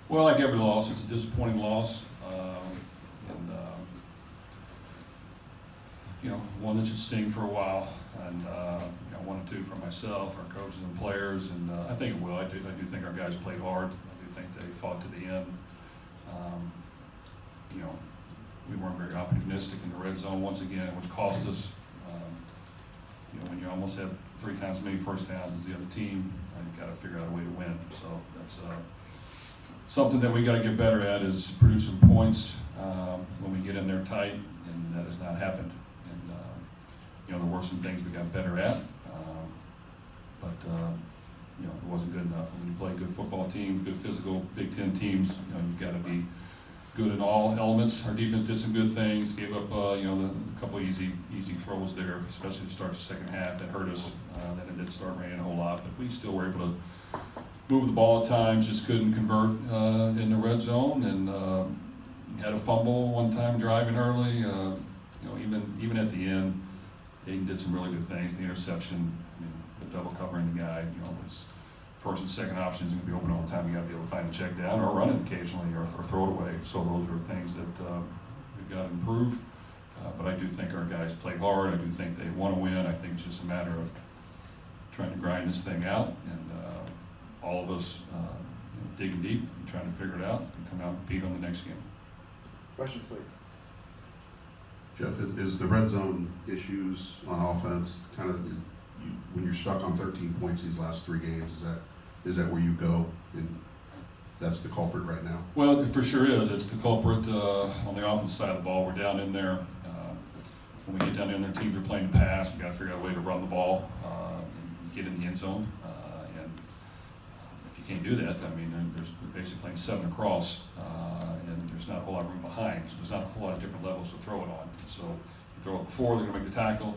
Well, like every loss, it's a disappointing loss. One that should sting for a while. And, 1 and 2 for myself, our coaches and players, and I think it will. I do think our guys played hard. I do think they fought to the end. We weren't very opportunistic in the red zone once again, which cost us. When you almost have 3 times as many first downs as the other team, you've got to figure out a way to win. So that's something that we got to get better at, is producing points when we get in there tight, and that has not happened. And there were some things we got better at, but it wasn't good enough. When you play good football teams, good physical Big Ten teams, you've got to be good in all elements. Our defense did some good things, gave up a couple easy throws there, especially to start the second half. That hurt us. Then it did start raining a whole lot, but we still were able to move the ball at times, just couldn't convert in the red zone, and had a fumble one time driving early. Even at the end, Aiden did some really good things. The interception, the double covering the guy, it's first and second option isn't going to be open all the time. You got to be able to find a check down or run it occasionally, or throw it away. So those are things that we've got to improve. But I do think our guys play hard. I do think they want to win. I think it's just a matter of trying to grind this thing out, and all of us digging deep and trying to figure it out and come out and compete on the next game. Questions, please. Jeff, is the red zone issues on offense kind of, when you're stuck on 13 points these last 3 games, is that where you go, and that's the culprit right now? Well, it for sure is. It's the culprit on the offensive side of the ball. We're down in there. When we get down in there, teams are playing the pass. We've got to figure out a way to run the ball and get in the end zone. And if you can't do that, we're basically playing 7 across, and there's not a whole lot of room behind. So there's not a whole lot of different levels to throw it on. So you throw it before, they're going to make the tackle.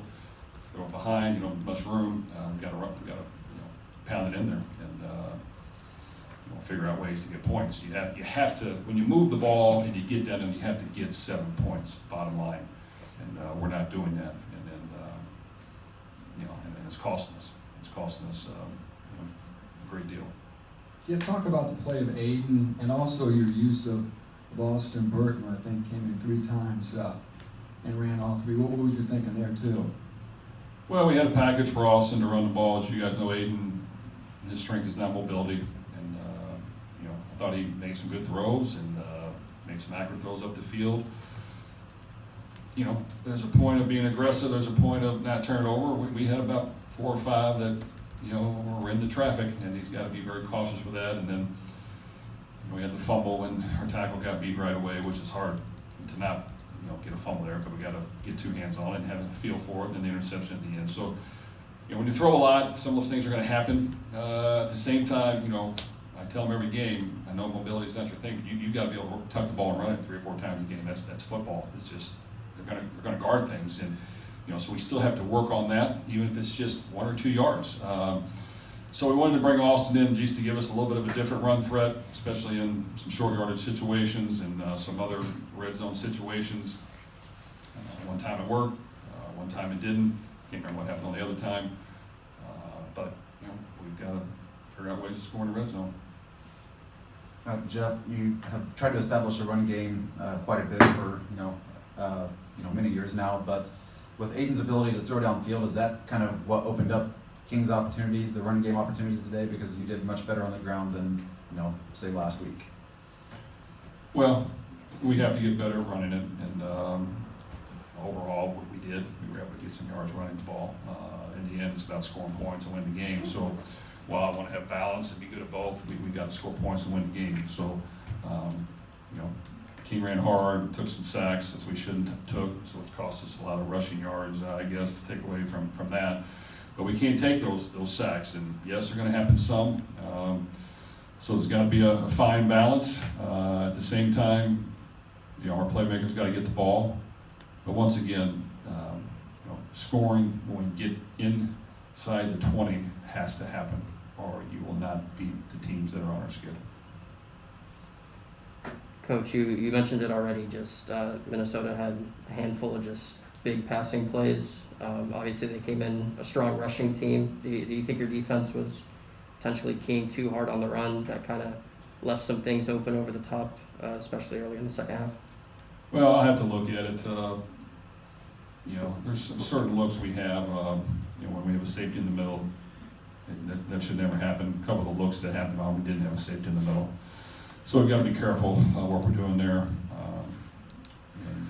Throw it behind, much room. We've got to pound it in there, and figure out ways to get points. You have to, when you move the ball and you get down, and you have to get 7 points, bottom line, and we're not doing that. And then and it's costing us. It's costing us a great deal. Jeff, talk about the play of Aiden, and also your use of Austin Burton. I think came in 3 times and ran all 3. What was your thinking there too? Well, we had a package for Austin to run the ball. As you guys know, Aiden, his strength is not mobility. And, I thought he made some good throws and made some accurate throws up the field. There's a point of being aggressive. There's a point of not turning over. We had about 4 or 5 that, were in the traffic, and he's got to be very cautious with that. And then, we had the fumble when our tackle got beat right away, which is hard to not get a fumble there, but we got to get 2 hands on it and have a feel for it, and then the interception at the end. So, when you throw a lot, some of those things are going to happen. At the same time, I tell them every game, I know mobility is not your thing, but you got to be able to tuck the ball and run it 3 or 4 times a game. That's football. It's just they're going to guard things, and so we still have to work on that, even if it's just 1 or 2 yards. So we wanted to bring Austin in just to give us a little bit of a different run threat, especially in some short yardage situations and some other red zone situations. One time it worked, one time it didn't. Can't remember what happened on the other time. But we've got to figure out ways to score in the red zone. Jeff, you have tried to establish a run game quite a bit for many years now, but with Aiden's ability to throw downfield, is that kind of what opened up King's opportunities, the run game opportunities today, because you did much better on the ground than say last week? Well, we have to get better at running it, and overall what we did, we were able to get some yards running the ball. In the end, it's about scoring points and win the game. So while I want to have balance and be good at both, we got to score points and win the game. So King ran hard, took some sacks that we shouldn't have took, so it cost us a lot of rushing yards, I guess, to take away from that. But we can't take those sacks, and yes, they're going to happen some. So there's got to be a fine balance. At the same time, our playmakers got to get the ball. But once again, scoring when we get inside the 20 has to happen, or you will not beat the teams that are on our schedule. Coach, you mentioned it already. Just Minnesota had a handful of just big passing plays. Obviously, they came in a strong rushing team. Do you think your defense was potentially keying too hard on the run that kind of left some things open over the top, especially early in the second half? Well, I'll have to look at it. You know, there's some certain looks we have, you know, when we have a safety in the middle, and that should never happen. A couple of the looks that happened while we didn't have a safety in the middle. So we've got to be careful what we're doing there. And,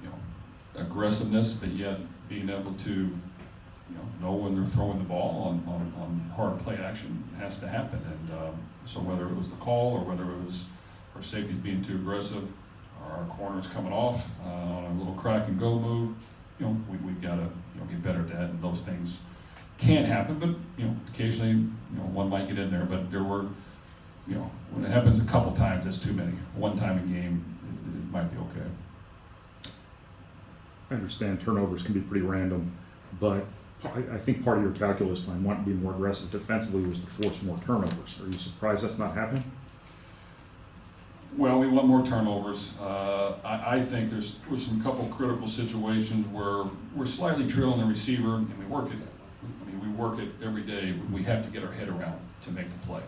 you know, aggressiveness, but yet being able to, you know when they're throwing the ball on hard play action has to happen. And so whether it was the call or whether it was our safeties being too aggressive, or our corners coming off on a little crack and go move, you know, we've got to, you know, get better at that. And those things can happen, but, you know, occasionally, you know, one might get in there. But there were, you know, when it happens a couple times, that's too many. One time a game, it might be okay. I understand turnovers can be pretty random, but I think part of your calculus plan wanting to be more aggressive defensively was to force more turnovers. Are you surprised that's not happening? Well, we want more turnovers. I think there's some couple critical situations where we're slightly trailing the receiver, and we work it. I mean, we work it every day. We have to get our head around to make the play,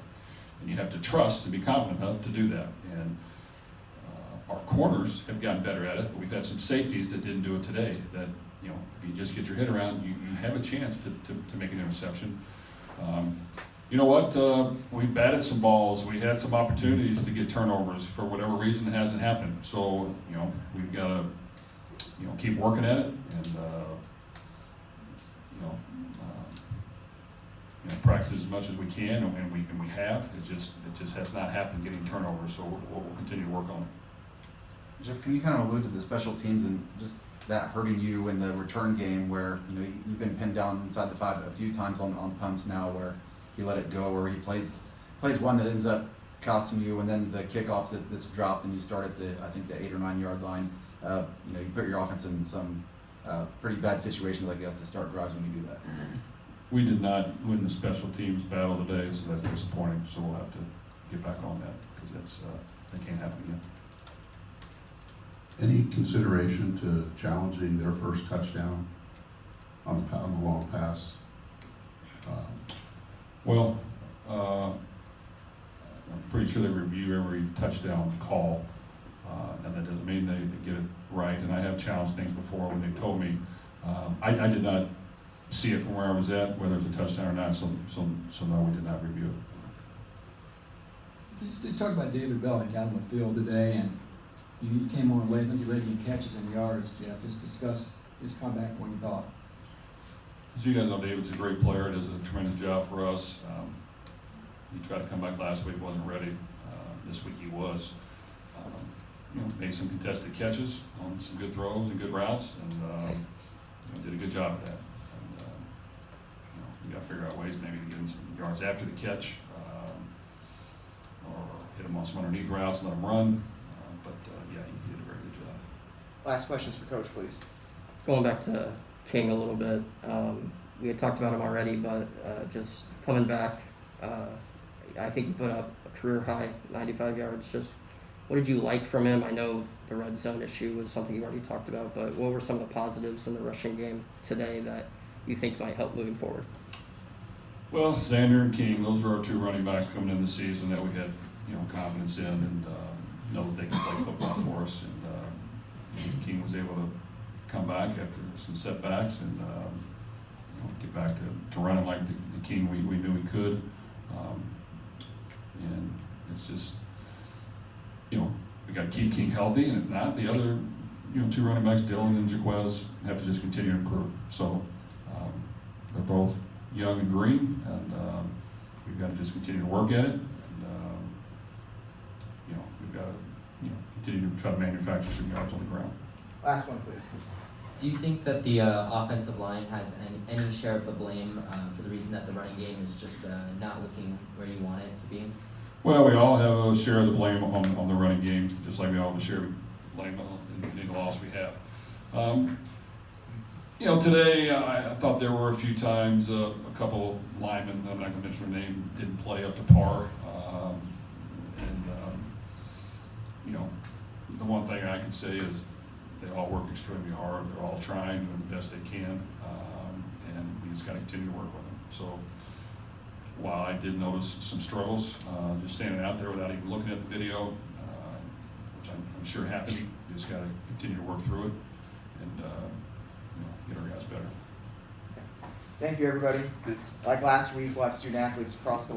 and you have to trust to be confident enough to do that. And our corners have gotten better at it, but we've had some safeties that didn't do it today. That, you know, if you just get your head around, you have a chance to make an interception. You know what? We batted some balls. We had some opportunities to get turnovers. For whatever reason, it hasn't happened. So, you know, we've got to, you know, keep working at it, and practice as much as we can, and we have. It just has not happened getting turnovers. So we'll continue to work on it. Jeff, can you kind of allude to the special teams and just that hurting you in the return game, where, you know, you've been pinned down inside the 5 a few times on punts now, where he let it go, or he plays one that ends up costing you, and then the kickoff that's dropped and you start at the 8 or 9 yard line. You know, you put your offense in some pretty bad situations, I guess, to start drives when you do that. We did not win the special teams battle today, so that's disappointing. So we'll have to get back on that, because that can't happen again. Any consideration to challenging their first touchdown on the long pass? Well, I'm pretty sure they review every touchdown call, and that doesn't mean they get it right. And I have challenged things before when they told me. I did not see it from where I was at, whether it's a touchdown or not, so no, we did not review it. Just talk about David Bell. He got on the field today, and you came on late. I think you led in catches and yards, Jeff. Just discuss his comeback and what you thought. As you guys know, David's a great player. Does a tremendous job for us. He tried to come back last week, wasn't ready. This week he was. You know, made some contested catches on some good throws and good routes, and you know, did a good job at that. And, you know, we got to figure out ways maybe to get him some yards after the catch, or hit him on some underneath routes and let him run. But yeah, he did a very good job. Last questions for Coach, please. Going back to King a little bit, we had talked about him already, but just coming back, I think he put up a career high 95 yards. Just what did you like from him? I know the red zone issue was something you already talked about, but what were some of the positives in the rushing game today that you think might help moving forward? Well, Xander and King, those are our two running backs coming in the season that we had, you know, confidence in, and know that they can play football for us. And King was able to come back after some setbacks and you know, get back to running like the King we knew he could. And it's just, you know, we got to keep King healthy, and if not, the other, you know, two running backs, Dylan and Jaquez, have to just continue to improve. So they're both young and green, and we've got to just continue to work at it. And you know, we've got to, you know, continue to try to manufacture some yards on the ground. Last one, please. Do you think that the offensive line has any share of the blame for the reason that the running game is just not looking where you want it to be? Well, we all have a share of the blame on the running game, just like we all have a share of the blame in the loss we have. You know, today I thought there were a few times a couple linemen, I'm not going to mention their name, didn't play up to par. You know, the one thing I can say is they all work extremely hard. They're all trying, doing the best they can, and we just got to continue to work with them. So, while I did notice some struggles, just standing out there without even looking at the video, which I'm sure happened, you just got to continue to work through it and get our guys better. Thank you, everybody. Like last week, we'll have student athletes across the